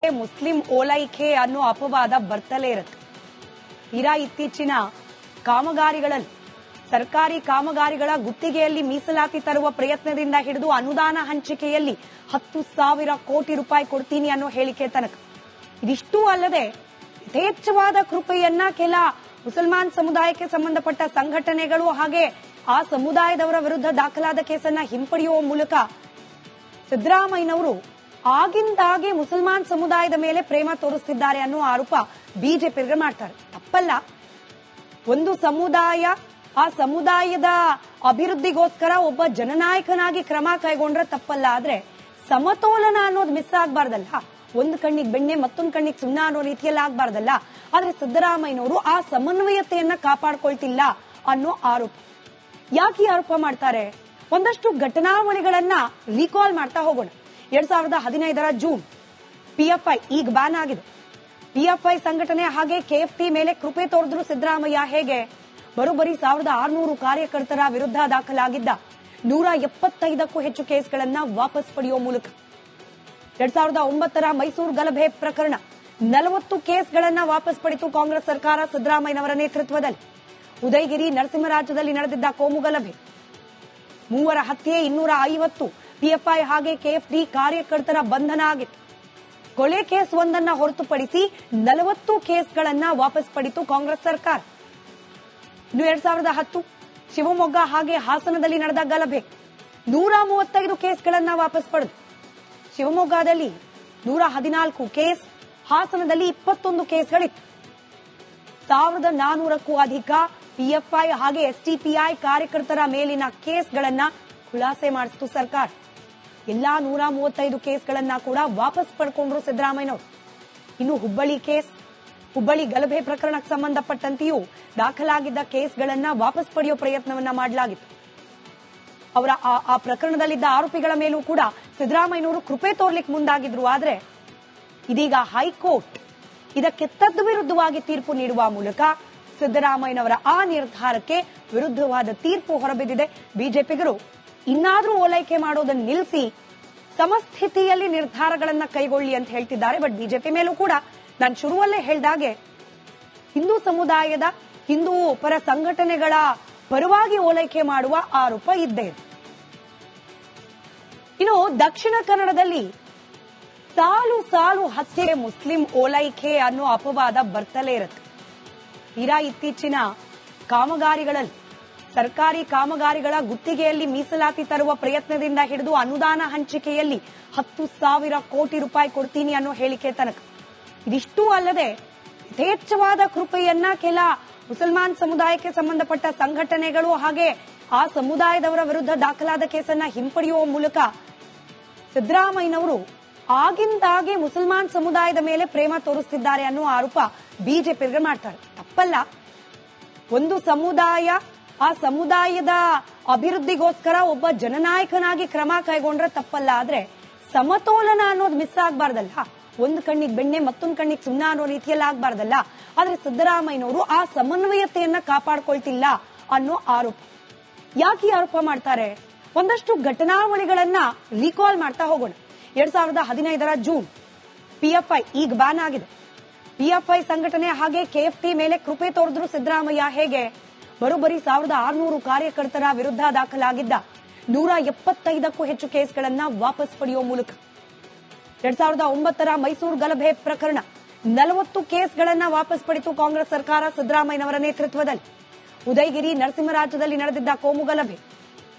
Muslim ಓಲೈಕೆ ಅನ್ನೋ ಅಪವಾದ ಬರ್ತಲೇ ಇರುತ್ತೆ. ತೀರಾ ಇತ್ತೀಚಿನ ಕಾಮಗಾರಿಗಳಲ್ಲಿ ಸರ್ಕಾರಿ ಕಾಮಗಾರಿಗಳ ಗುತ್ತಿಗೆಯಲ್ಲಿ ಮೀಸಲಾತಿ ತರುವ ಪ್ರಯತ್ನದಿಂದ ಹಿಡಿದು ಅನುದಾನ ಹಂಚಿಕೆಯಲ್ಲಿ 10,000 ಕೋಟಿ ರೂಪಾಯಿ ಕೊಡ್ತೀನಿ ಅನ್ನೋ ಹೇಳಿಕೆ ತನಕ. ಇದಿಷ್ಟೂ ಅಲ್ಲದೆ ಯಥೇಚ್ಛವಾದ ಕೃಪೆಯನ್ನ ಕೆಲ ಮುಸಲ್ಮಾನ್ ಸಮುದಾಯಕ್ಕೆ ಸಂಬಂಧಪಟ್ಟ ಸಂಘಟನೆಗಳು ಹಾಗೆ ಆ ಸಮುದಾಯದವರ ವಿರುದ್ಧ ದಾಖಲಾದ ಕೇಸನ್ನ ಹಿಂಪಡೆಯುವ ಮೂಲಕ ಸಿದ್ದರಾಮಯ್ಯನವರು ಆಗಿಂದಾಗೆ ಮುಸಲ್ಮಾನ್ ಸಮುದಾಯದ ಮೇಲೆ ಪ್ರೇಮ ತೋರಿಸುತ್ತಿದ್ದಾರೆ ಅನ್ನೋ ಆರೋಪ ಬಿಜೆಪಿಗರು ಮಾಡ್ತಾರೆ. ತಪ್ಪಲ್ಲ. ಒಂದು ಸಮುದಾಯ ಆ ಸಮುದಾಯದ ಅಭಿವೃದ್ಧಿಗೋಸ್ಕರ ಒಬ್ಬ ಜನನಾಯಕನಾಗಿ ಕ್ರಮ ಕೈಗೊಂಡ್ರೆ ತಪ್ಪಲ್ಲ. ಆದ್ರೆ ಸಮತೋಲನ ಅನ್ನೋದು ಮಿಸ್ ಆಗ್ಬಾರ್ದಲ್ಲ. ಒಂದು ಕಣ್ಣಿಗೆ ಬೆಣ್ಣೆ ಮತ್ತೊಂದು ಕಣ್ಣಿಗೆ ಸುಣ್ಣ ಅನ್ನೋ ರೀತಿಯಲ್ಲಿ ಆಗ್ಬಾರ್ದಲ್ಲ. ಆದ್ರೆ ಸಿದ್ದರಾಮಯ್ಯನವರು ಆ ಸಮನ್ವಯತೆಯನ್ನ ಕಾಪಾಡ್ಕೊಳ್ತಿಲ್ಲ ಅನ್ನೋ ಆರೋಪ. ಯಾಕೆ ಆರೋಪ ಮಾಡ್ತಾರೆ? ಒಂದಷ್ಟು ಘಟನಾವಳಿಗಳನ್ನ ರೀಕಾಲ್ ಮಾಡ್ತಾ ಹೋಗೋಣ. 2015ರ ಜೂನ್ ಪಿಎಫ್ಐ ಈಗ ಬ್ಯಾನ್ ಆಗಿದೆ. ಪಿಎಫ್ಐ ಸಂಘಟನೆ ಹಾಗೆ ಕೆಎಫ್ಟಿ ಮೇಲೆ ಕೃಪೆ ತೋರಿದ್ರು ಸಿದ್ದರಾಮಯ್ಯ. ಹೇಗೆ? ಬರೋಬ್ಬರಿ 1600 ಕಾರ್ಯಕರ್ತರ ವಿರುದ್ಧ ದಾಖಲಾಗಿದ್ದ 175ಕ್ಕೂ ಹೆಚ್ಚು ಕೇಸ್ಗಳನ್ನ ವಾಪಸ್ ಪಡೆಯುವ ಮೂಲಕ 2009ರ ಮೈಸೂರು ಗಲಭೆ ಪ್ರಕರಣ 40 ಕೇಸ್ಗಳನ್ನ ವಾಪಸ್ ಪಡೆಯಿತು ಕಾಂಗ್ರೆಸ್ ಸರ್ಕಾರ ಸಿದ್ದರಾಮಯ್ಯನವರ ನೇತೃತ್ವದಲ್ಲಿ. ಉದಯಗಿರಿ ನರಸಿಂಹರಾಜ್ಯದಲ್ಲಿ ನಡೆದಿದ್ದ ಕೋಮು ಗಲಭೆ, 3 ಹತ್ಯೆ, 250 ಪಿಎಫ್ಐ ಹಾಗೆ ಕೆಎಫ್ಡಿ ಕಾರ್ಯಕರ್ತರ ಬಂಧನ ಆಗಿತ್ತು. ಕೊಲೆ ಕೇಸ್ ಒಂದನ್ನ ಹೊರತುಪಡಿಸಿ 40 ಕೇಸ್ಗಳನ್ನ ವಾಪಸ್ ಪಡೆಯಿತು ಕಾಂಗ್ರೆಸ್ ಸರ್ಕಾರ. ಇನ್ನು 2010 ಶಿವಮೊಗ್ಗ ಹಾಗೆ ಹಾಸನದಲ್ಲಿ ನಡೆದ ಗಲಭೆ 135 ಕೇಸ್ಗಳನ್ನ ವಾಪಸ್ ಪಡೆದು ಶಿವಮೊಗ್ಗದಲ್ಲಿ 114 ಕೇಸ್, ಹಾಸನದಲ್ಲಿ 21 ಕೇಸ್ಗಳಿತ್ತು. 1400ಕ್ಕೂ ಅಧಿಕ ಪಿಎಫ್ಐ ಹಾಗೆ ಎಸ್ಟಿಪಿಐ ಕಾರ್ಯಕರ್ತರ ಮೇಲಿನ ಕೇಸ್ಗಳನ್ನ ಖುಲಾಸೆ ಮಾಡಿಸಿತು ಸರ್ಕಾರ. ಎಲ್ಲಾ 135 ಕೇಸ್ಗಳನ್ನ ಕೂಡ ವಾಪಸ್ ಪಡ್ಕೊಂಡ್ರು ಸಿದ್ದರಾಮಯ್ಯನವರು. ಇನ್ನು ಹುಬ್ಬಳ್ಳಿ ಗಲಭೆ ಪ್ರಕರಣಕ್ಕೆ ಸಂಬಂಧಪಟ್ಟಂತೆಯೂ ದಾಖಲಾಗಿದ್ದ ಕೇಸ್ಗಳನ್ನ ವಾಪಸ್ ಪಡೆಯುವ ಪ್ರಯತ್ನವನ್ನ ಮಾಡಲಾಗಿತ್ತು. ಅವರ ಆ ಪ್ರಕರಣದಲ್ಲಿದ್ದ ಆರೋಪಿಗಳ ಮೇಲೂ ಕೂಡ ಸಿದ್ದರಾಮಯ್ಯನವರು ಕೃಪೆ ತೋರ್ಲಿಕ್ಕೆ ಮುಂದಾಗಿದ್ರು. ಆದ್ರೆ ಇದೀಗ ಹೈಕೋರ್ಟ್ ಇದಕ್ಕೆ ತದ್ವಿರುದ್ಧವಾಗಿ ತೀರ್ಪು ನೀಡುವ ಮೂಲಕ ಸಿದ್ದರಾಮಯ್ಯನವರ ಆ ನಿರ್ಧಾರಕ್ಕೆ ವಿರುದ್ಧವಾದ ತೀರ್ಪು ಹೊರಬಿದ್ದಿದೆ. ಬಿಜೆಪಿಗರು ಇನ್ನಾದ್ರೂ ಓಲೈಕೆ ಮಾಡೋದನ್ನು ನಿಲ್ಲಿಸಿ ಸಮಸ್ಥಿತಿಯಲ್ಲಿ ನಿರ್ಧಾರಗಳನ್ನ ಕೈಗೊಳ್ಳಿ ಅಂತ ಹೇಳ್ತಿದ್ದಾರೆ. ಬಟ್ ಬಿಜೆಪಿ ಮೇಲೂ ಕೂಡ ನಾನು ಶುರುವಲ್ಲೇ ಹೇಳಿದಾಗೆ ಹಿಂದೂ ಸಮುದಾಯದ ಹಿಂದೂ ಪರ ಸಂಘಟನೆಗಳ ಪರವಾಗಿ ಓಲೈಕೆ ಮಾಡುವ ಆರೋಪ ಇದ್ದೇ ಇದೆ. ಇನ್ನು ದಕ್ಷಿಣ ಕನ್ನಡದಲ್ಲಿ ಸಾಲು ಹತ್ಯೆ ಮುಸ್ಲಿಂ ಓಲೈಕೆ ಅನ್ನೋ ಅಪವಾದ ಬರ್ತಲೇ ಇರುತ್ತೆ. ತೀರಾ ಇತ್ತೀಚಿನ ಕಾಮಗಾರಿಗಳಲ್ಲಿ ಸರ್ಕಾರಿ ಕಾಮಗಾರಿಗಳ ಗುತ್ತಿಗೆಯಲ್ಲಿ ಮೀಸಲಾತಿ ತರುವ ಪ್ರಯತ್ನದಿಂದ ಹಿಡಿದು ಅನುದಾನ ಹಂಚಿಕೆಯಲ್ಲಿ 10,000 ಕೋಟಿ ರೂಪಾಯಿ ಕೊಡ್ತೀನಿ ಅನ್ನೋ ಹೇಳಿಕೆ ತನಕ. ಇದಿಷ್ಟೂ ಅಲ್ಲದೆ ಯಥೇಚ್ಛವಾದ ಕೃಪೆಯನ್ನ ಕೆಲ ಮುಸಲ್ಮಾನ್ ಸಮುದಾಯಕ್ಕೆ ಸಂಬಂಧಪಟ್ಟ ಸಂಘಟನೆಗಳು ಹಾಗೆ ಆ ಸಮುದಾಯದವರ ವಿರುದ್ಧ ದಾಖಲಾದ ಕೇಸನ್ನ ಹಿಂಪಡೆಯುವ ಮೂಲಕ ಸಿದ್ದರಾಮಯ್ಯನವರು ಆಗಿಂದಾಗೆ ಮುಸಲ್ಮಾನ್ ಸಮುದಾಯದ ಮೇಲೆ ಪ್ರೇಮ ತೋರಿಸುತ್ತಿದ್ದಾರೆ ಅನ್ನೋ ಆರೋಪ ಬಿಜೆಪಿಗರು ಮಾಡ್ತಾರೆ. ತಪ್ಪಲ್ಲ. ಒಂದು ಸಮುದಾಯ ಆ ಸಮುದಾಯದ ಅಭಿವೃದ್ಧಿಗೋಸ್ಕರ ಒಬ್ಬ ಜನನಾಯಕನಾಗಿ ಕ್ರಮ ಕೈಗೊಂಡ್ರೆ ತಪ್ಪಲ್ಲ. ಆದ್ರೆ ಸಮತೋಲನ ಅನ್ನೋದು ಮಿಸ್ ಆಗ್ಬಾರ್ದಲ್ಲ. ಒಂದು ಕಣ್ಣಿಗೆ ಬೆಣ್ಣೆ ಮತ್ತೊಂದು ಕಣ್ಣಿಗೆ ಸುಣ್ಣ ಅನ್ನೋ ರೀತಿಯಲ್ಲಿ ಆಗ್ಬಾರ್ದಲ್ಲ. ಆದ್ರೆ ಸಿದ್ದರಾಮಯ್ಯನವರು ಆ ಸಮನ್ವಯತೆಯನ್ನ ಕಾಪಾಡ್ಕೊಳ್ತಿಲ್ಲ ಅನ್ನೋ ಆರೋಪ. ಯಾಕೆ ಆರೋಪ ಮಾಡ್ತಾರೆ? ಒಂದಷ್ಟು ಘಟನಾವಳಿಗಳನ್ನ ರೀಕಾಲ್ ಮಾಡ್ತಾ ಹೋಗೋಣ. 2015ರ ಜೂನ್ ಪಿಎಫ್ಐ ಈಗ ಬ್ಯಾನ್ ಆಗಿದೆ. ಪಿಎಫ್ಐ ಸಂಘಟನೆ ಹಾಗೆ ಕೆಎಫ್ಟಿ ಮೇಲೆ ಕೃಪೆ ತೋರಿದ್ರು ಸಿದ್ದರಾಮಯ್ಯ. ಹೇಗೆ? ಬರೋಬ್ಬರಿ 1600 ಕಾರ್ಯಕರ್ತರ ವಿರುದ್ಧ ದಾಖಲಾಗಿದ್ದ 175ಕ್ಕೂ ಹೆಚ್ಚು ಕೇಸ್ಗಳನ್ನ ವಾಪಸ್ ಪಡೆಯುವ ಮೂಲಕ 2009ರ ಮೈಸೂರು ಗಲಭೆ ಪ್ರಕರಣ 40 ಕೇಸ್ಗಳನ್ನ ವಾಪಸ್ ಪಡೆಯಿತು ಕಾಂಗ್ರೆಸ್ ಸರ್ಕಾರ ಸಿದ್ದರಾಮಯ್ಯನವರ ನೇತೃತ್ವದಲ್ಲಿ. ಉದಯಗಿರಿ ನರಸಿಂಹರಾಜ್ಯದಲ್ಲಿ ನಡೆದಿದ್ದ ಕೋಮು ಗಲಭೆ,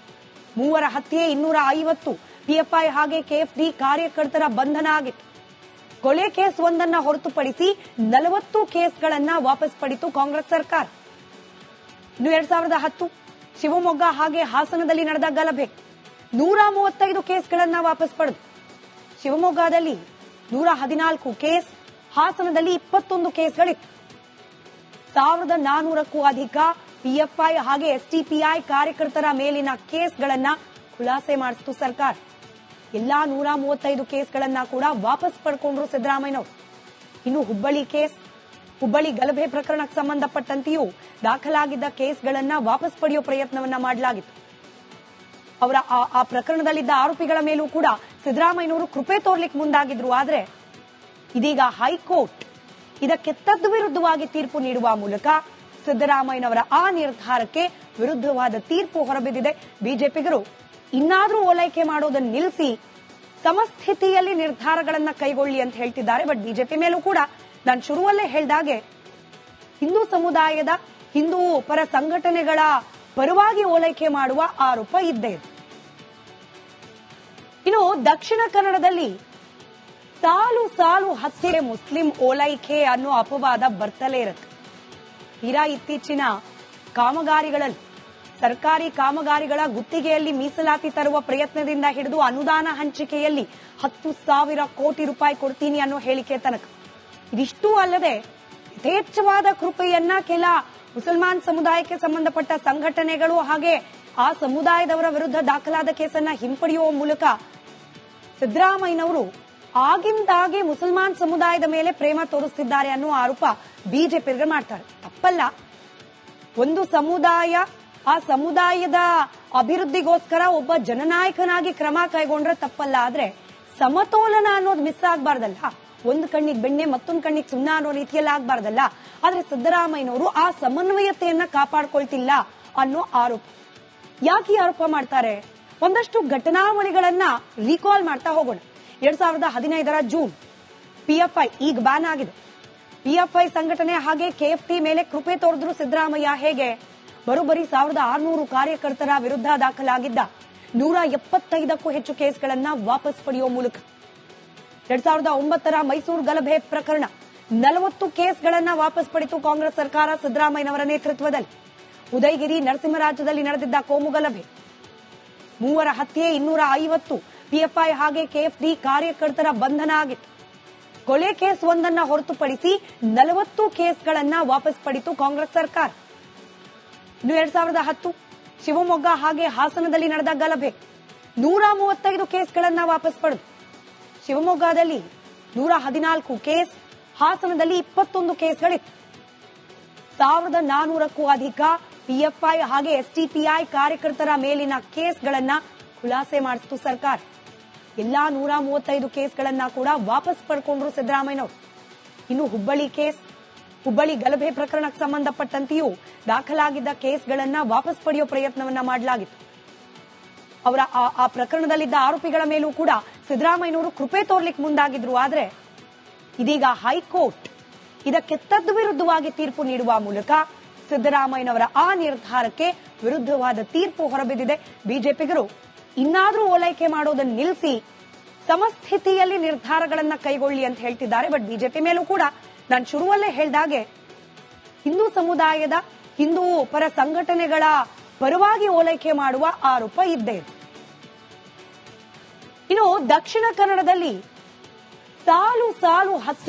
3 ಹತ್ಯೆ, 250 ಪಿಎಫ್ಐ ಹಾಗೆ ಕೆಎಫ್ಡಿ ಕಾರ್ಯಕರ್ತರ ಬಂಧನ ಆಗಿತ್ತು. ಕೊಲೆ ಕೇಸ್ ಒಂದನ್ನ ಹೊರತುಪಡಿಸಿ 40 ಕೇಸ್ಗಳನ್ನ ವಾಪಸ್ ಪಡೆಯಿತು ಕಾಂಗ್ರೆಸ್ ಸರ್ಕಾರ. ಇನ್ನು 2010 ಶಿವಮೊಗ್ಗ ಹಾಗೆ ಹಾಸನದಲ್ಲಿ ನಡೆದ ಗಲಭೆ 135 ಕೇಸ್ಗಳನ್ನ ವಾಪಸ್ ಪಡೆದು ಶಿವಮೊಗ್ಗದಲ್ಲಿ 114 ಕೇಸ್, ಹಾಸನದಲ್ಲಿ 21 ಕೇಸ್ಗಳಿತ್ತು. 1400ಕ್ಕೂ ಅಧಿಕ ಪಿಎಫ್ಐ ಹಾಗೆ ಎಸ್ಟಿಪಿಐ ಕಾರ್ಯಕರ್ತರ ಮೇಲಿನ ಕೇಸ್ಗಳನ್ನ ಖುಲಾಸೆ ಮಾಡಿಸಿತು ಸರ್ಕಾರ. ಎಲ್ಲಾ 135 ಕೇಸ್ಗಳನ್ನ ಕೂಡ ವಾಪಸ್ ಪಡ್ಕೊಂಡ್ರು ಸಿದ್ದರಾಮಯ್ಯನವರು. ಇನ್ನು ಹುಬ್ಬಳ್ಳಿ ಗಲಭೆ ಪ್ರಕರಣಕ್ಕೆ ಸಂಬಂಧಪಟ್ಟಂತೆಯೂ ದಾಖಲಾಗಿದ್ದ ಕೇಸ್ಗಳನ್ನ ವಾಪಸ್ ಪಡೆಯುವ ಪ್ರಯತ್ನವನ್ನ ಮಾಡಲಾಗಿತ್ತು. ಅವರ ಆ ಪ್ರಕರಣದಲ್ಲಿದ್ದ ಆರೋಪಿಗಳ ಮೇಲೂ ಕೂಡ ಸಿದ್ದರಾಮಯ್ಯನವರು ಕೃಪೆ ತೋರ್ಲಿಕ್ಕೆ ಮುಂದಾಗಿದ್ರು. ಆದ್ರೆ ಇದೀಗ ಹೈಕೋರ್ಟ್ ಇದಕ್ಕೆ ತದ್ವಿರುದ್ಧವಾಗಿ ತೀರ್ಪು ನೀಡುವ ಮೂಲಕ ಸಿದ್ದರಾಮಯ್ಯನವರ ಆ ನಿರ್ಧಾರಕ್ಕೆ ವಿರುದ್ಧವಾದ ತೀರ್ಪು ಹೊರಬಿದ್ದಿದೆ. ಬಿಜೆಪಿಗರು ಇನ್ನಾದ್ರೂ ಓಲೈಕೆ ಮಾಡೋದನ್ನು ನಿಲ್ಲಿಸಿ ಸಮಸ್ಥಿತಿಯಲ್ಲಿ ನಿರ್ಧಾರಗಳನ್ನ ಕೈಗೊಳ್ಳಿ ಅಂತ ಹೇಳ್ತಿದ್ದಾರೆ. ಬಟ್ ಬಿಜೆಪಿ ಮೇಲೂ ಕೂಡ ನಾನು ಶುರುವಲ್ಲೇ ಹೇಳ್ದಾಗೆ ಹಿಂದೂ ಸಮುದಾಯದ ಹಿಂದೂ ಪರ ಸಂಘಟನೆಗಳ ಪರವಾಗಿ ಓಲೈಕೆ ಮಾಡುವ ಆರೋಪ ಇದ್ದೇ ಇದೆ. ಇನ್ನು ದಕ್ಷಿಣ ಕನ್ನಡದಲ್ಲಿ ಸಾಲು ಸಾಲು ಹತ್ಯೆ ಮುಸ್ಲಿಂ ಓಲೈಕೆ ಅನ್ನೋ ಅಪವಾದ ಬರ್ತಲೇ ಇರುತ್ತೆ. ತೀರಾ ಇತ್ತೀಚಿನ ಕಾಮಗಾರಿಗಳಲ್ಲಿ ಸರ್ಕಾರಿ ಕಾಮಗಾರಿಗಳ ಗುತ್ತಿಗೆಯಲ್ಲಿ ಮೀಸಲಾತಿ ತರುವ ಪ್ರಯತ್ನದಿಂದ ಹಿಡಿದು ಅನುದಾನ ಹಂಚಿಕೆಯಲ್ಲಿ 10,000 ಕೋಟಿ ರೂಪಾಯಿ ಕೊಡ್ತೀನಿ ಅನ್ನೋ ಹೇಳಿಕೆ ತನಕ. ಇದಿಷ್ಟೂ ಅಲ್ಲದೆ ಯಥೇಚ್ಛವಾದ ಕೃಪೆಯನ್ನ ಕೆಲ ಮುಸಲ್ಮಾನ್ ಸಮುದಾಯಕ್ಕೆ ಸಂಬಂಧಪಟ್ಟ ಸಂಘಟನೆಗಳು ಹಾಗೆ ಆ ಸಮುದಾಯದವರ ವಿರುದ್ಧ ದಾಖಲಾದ ಕೇಸನ್ನ ಹಿಂಪಡೆಯುವ ಮೂಲಕ ಸಿದ್ದರಾಮಯ್ಯನವರು ಆಗಿಂದಾಗೆ ಮುಸಲ್ಮಾನ್ ಸಮುದಾಯದ ಮೇಲೆ ಪ್ರೇಮ ತೋರಿಸುತ್ತಿದ್ದಾರೆ ಅನ್ನೋ ಆರೋಪ ಬಿಜೆಪಿಗರು ಮಾಡ್ತಾರೆ. ತಪ್ಪಲ್ಲ, ಒಂದು ಸಮುದಾಯ ಆ ಸಮುದಾಯದ ಅಭಿವೃದ್ಧಿಗೋಸ್ಕರ ಒಬ್ಬ ಜನನಾಯಕನಾಗಿ ಕ್ರಮ ಕೈಗೊಂಡ್ರೆ ತಪ್ಪಲ್ಲ. ಆದ್ರೆ ಸಮತೋಲನ ಅನ್ನೋದು ಮಿಸ್ ಆಗ್ಬಾರ್ದಲ್ಲ. ಒಂದು ಕಣ್ಣಿಗೆ ಬೆಣ್ಣೆ ಮತ್ತೊಂದು ಕಣ್ಣಿಗೆ ಸುಣ್ಣ ಅನ್ನೋ ರೀತಿಯಲ್ಲಿ ಆಗ್ಬಾರ್ದಲ್ಲ. ಆದ್ರೆ ಸಿದ್ದರಾಮಯ್ಯನವರು ಆ ಸಮನ್ವಯತೆಯನ್ನ ಕಾಪಾಡ್ಕೊಳ್ತಿಲ್ಲ ಅನ್ನೋ ಆರೋಪ. ಯಾಕೆ ಆರೋಪ ಮಾಡ್ತಾರೆ? ಒಂದಷ್ಟು ಘಟನಾವಳಿಗಳನ್ನ ರೀಕಾಲ್ ಮಾಡ್ತಾ ಹೋಗೋಣ. 2015ರ ಜೂನ್ ಪಿಎಫ್ಐ ಈಗ ಬ್ಯಾನ್ ಆಗಿದೆ. ಪಿಎಫ್ಐ ಸಂಘಟನೆ ಹಾಗೆ ಕೆಎಫ್ಟಿ ಮೇಲೆ ಕೃಪೆ ತೋರಿದ್ರು ಸಿದ್ದರಾಮಯ್ಯ. ಹೇಗೆ? ಬರೋಬ್ಬರಿ 1600 ಕಾರ್ಯಕರ್ತರ ವಿರುದ್ಧ ದಾಖಲಾಗಿದ್ದ 175ಕ್ಕೂ ಹೆಚ್ಚು ಕೇಸ್ಗಳನ್ನ ವಾಪಸ್ ಪಡೆಯುವ ಮೂಲಕ 2009ರ ಮೈಸೂರು ಗಲಭೆ ಪ್ರಕರಣ 40 ಕೇಸ್ಗಳನ್ನ ವಾಪಸ್ ಪಡೆಯಿತು ಕಾಂಗ್ರೆಸ್ ಸರ್ಕಾರ ಸಿದ್ದರಾಮಯ್ಯನವರ ನೇತೃತ್ವದಲ್ಲಿ. ಉದಯಗಿರಿ ನರಸಿಂಹರಾಜ್ಯದಲ್ಲಿ ನಡೆದಿದ್ದ ಕೋಮು ಗಲಭೆ, 3 ಹತ್ಯೆ, 250 ಪಿಎಫ್ಐ ಹಾಗೆ ಕೆಎಫ್ಡಿ ಕಾರ್ಯಕರ್ತರ ಬಂಧನ ಆಗಿತ್ತು. ಕೊಲೆ ಕೇಸ್ ಒಂದನ್ನ ಹೊರತುಪಡಿಸಿ 40 ಕೇಸ್ಗಳನ್ನ ವಾಪಸ್ ಪಡೆಯಿತು ಕಾಂಗ್ರೆಸ್ ಸರ್ಕಾರ. ಇನ್ನು 2010 ಶಿವಮೊಗ್ಗ ಹಾಗೆ ಹಾಸನದಲ್ಲಿ ನಡೆದ ಗಲಭೆ 135 ಕೇಸ್ಗಳನ್ನ ವಾಪಸ್ ಪಡೆದು ಶಿವಮೊಗ್ಗದಲ್ಲಿ 114 ಕೇಸ್, ಹಾಸನದಲ್ಲಿ 21 ಕೇಸ್ಗಳಿತ್ತು. 1400ಕ್ಕೂ ಅಧಿಕ ಪಿಎಫ್ಐ ಹಾಗೆ ಎಸ್ಟಿಪಿಐ ಕಾರ್ಯಕರ್ತರ ಮೇಲಿನ ಕೇಸ್ಗಳನ್ನ ಖುಲಾಸೆ ಮಾಡಿಸಿತು ಸರ್ಕಾರ. ಎಲ್ಲಾ 135 ಕೇಸ್ಗಳನ್ನ ಕೂಡ ವಾಪಸ್ ಪಡ್ಕೊಂಡ್ರು ಸಿದ್ದರಾಮಯ್ಯನವರು. ಇನ್ನು ಹುಬ್ಬಳ್ಳಿ ಗಲಭೆ ಪ್ರಕರಣಕ್ಕೆ ಸಂಬಂಧಪಟ್ಟಂತೆಯೂ ದಾಖಲಾಗಿದ್ದ ಕೇಸ್ಗಳನ್ನ ವಾಪಸ್ ಪಡೆಯುವ ಪ್ರಯತ್ನವನ್ನ ಮಾಡಲಾಗಿತ್ತು. ಅವರ ಆ ಪ್ರಕರಣದಲ್ಲಿದ್ದ ಆರೋಪಿಗಳ ಮೇಲೂ ಕೂಡ ಸಿದ್ದರಾಮಯ್ಯನವರು ಕೃಪೆ ತೋರ್ಲಿಕ್ಕೆ ಮುಂದಾಗಿದ್ರು. ಆದ್ರೆ ಇದೀಗ ಹೈಕೋರ್ಟ್ ಇದಕ್ಕೆ ತದ್ವಿರುದ್ಧವಾಗಿ ತೀರ್ಪು ನೀಡುವ ಮೂಲಕ ಸಿದ್ದರಾಮಯ್ಯನವರ ಆ ನಿರ್ಧಾರಕ್ಕೆ ವಿರುದ್ಧವಾದ ತೀರ್ಪು ಹೊರಬಿದ್ದಿದೆ. ಬಿಜೆಪಿಗರು ಇನ್ನಾದ್ರೂ ಓಲೈಕೆ ಮಾಡೋದನ್ನು ನಿಲ್ಲಿಸಿ ಸಮಸ್ಥಿತಿಯಲ್ಲಿ ನಿರ್ಧಾರಗಳನ್ನ ಕೈಗೊಳ್ಳಿ ಅಂತ ಹೇಳ್ತಿದ್ದಾರೆ. ಬಟ್ ಬಿಜೆಪಿ ಮೇಲೂ ಕೂಡ ನಾನು ಶುರುವಲ್ಲೇ ಹೇಳ್ದಾಗೆ ಹಿಂದೂ ಸಮುದಾಯದ ಹಿಂದೂ ಪರ ಸಂಘಟನೆಗಳ ಪರವಾಗಿ ಓಲೈಕೆ ಮಾಡುವ ಆರೋಪ ಇದ್ದೇ ಇದೆ. ಇನ್ನು ದಕ್ಷಿಣ ಕನ್ನಡದಲ್ಲಿ ಸಾಲು ಸಾಲು ಹತ್ಯೆ